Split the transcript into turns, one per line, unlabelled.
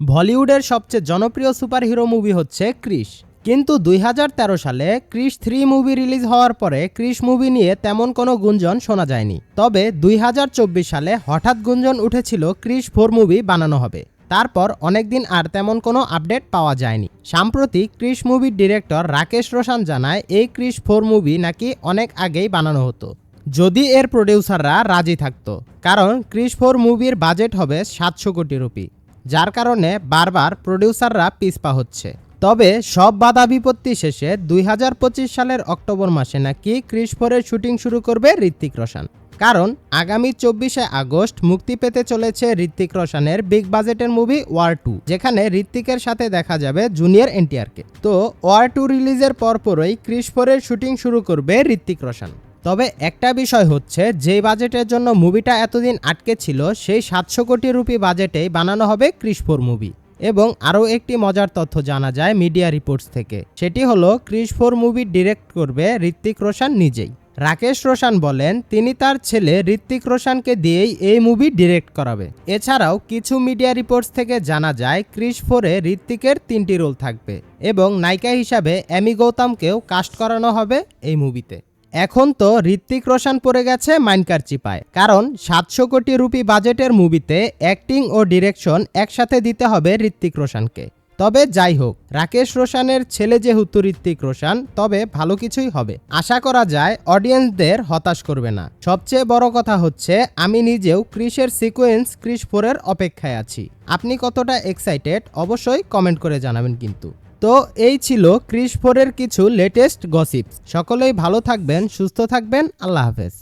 বলিউডের সবচেয়ে জনপ্রিয় সুপারহিরো মুভি হচ্ছে ক্রিশ। কিন্তু ২০১৩ সালে ক্রিশ ৩ মুভি রিলিজ হওয়ার পরে ক্রিশ মুভি নিয়ে তেমন কোনো গুঞ্জন শোনা যায়নি। তবে ২০২৪ সালে হঠাৎ গুঞ্জন উঠেছিল ক্রিশ ৪ মুভি বানানো হবে। তারপর অনেকদিন আর তেমন কোনো আপডেট পাওয়া যায়নি। সাম্প্রতিক ক্রিশ মুভির ডিরেক্টর রাকেশ রোশান জানায় এই ক্রিশ ৪ মুভি নাকি অনেক আগেই বানানো হতো, যদি এর প্রডিউসাররা রাজি থাকতো। কারণ ক্রিশ ৪ মুভির বাজেট হবে ৭০০ কোটি রুপি, যার কারণে বারবার প্রডিউসাররা পিছপা হচ্ছে। তবে সব বাধা বিপত্তি শেষে ২০২৫ সালের অক্টোবর মাসে নাকি ক্রিশ ৪-এর শুটিং শুরু করবে ঋত্বিক রোশন। কারণ আগামী ২৪শে আগস্ট মুক্তি পেতে চলেছে ঋত্বিক রোশনের বিগ বাজেটের মুভি ওয়ার ২, যেখানে ঋত্বিকের সাথে দেখা যাবে জুনিয়র এনটিআরকে। তো ওয়ার ২ রিলিজের পরপরই ক্রিশ ৪-এর শুটিং শুরু করবে ঋত্বিক রোশন। তবে একটা বিষয় হচ্ছে, যেই বাজেটের জন্য মুভিটা এতদিন আটকে ছিল সেই ৭০০ কোটি রুপি বাজেটেই বানানো হবে ক্রিশ ৪ মুভি। এবং আরও একটি মজার তথ্য জানা যায় মিডিয়া রিপোর্টস থেকে, সেটি হলো ক্রিশ ৪ মুভি ডিরেক্ট করবে ঋত্বিক রোশন নিজেই। রাকেশ রোশান বলেন তিনি তার ছেলে ঋত্বিক রোশনকে দিয়েই এই মুভি ডিরেক্ট করাবে। এছাড়াও কিছু মিডিয়া রিপোর্টস থেকে জানা যায় ক্রিশ ৪-এ ঋত্বিকের ৩টি রোল থাকবে এবং নায়িকা হিসাবে অ্যামি গৌতমকেও কাস্ট করানো হবে এই মুভিতে। এখন তো ঋত্বিক রোশন পড়ে গেছে মাইনকার চিপায়, কারণ ৭০০ কোটি রুপি বাজেটের মুভিতে অ্যাক্টিং ও ডিরেকশন একসাথে দিতে হবে ঋত্বিক রোশনকে। তবে যাই হোক, রাকেশ রোশনের ছেলে যেহেতু ঋত্বিক রোশন, তবে ভালো কিছুই হবে। আশা করা যায় অডিয়েন্সদের হতাশ করবে না। সবচেয়ে বড় কথা হচ্ছে, আমি নিজেও ক্রিশের সিকোয়েন্স ক্রিশ ৪-এর অপেক্ষায় আছি। আপনি কতটা এক্সাইটেড অবশ্যই কমেন্ট করে জানাবেন কিন্তু। তো এই ছিল ক্রিশ ৪-এর কিছু লেটেস্ট গসিপস। সকলেই ভালো থাকবেন, সুস্থ থাকবেন। আল্লাহ হাফেজ।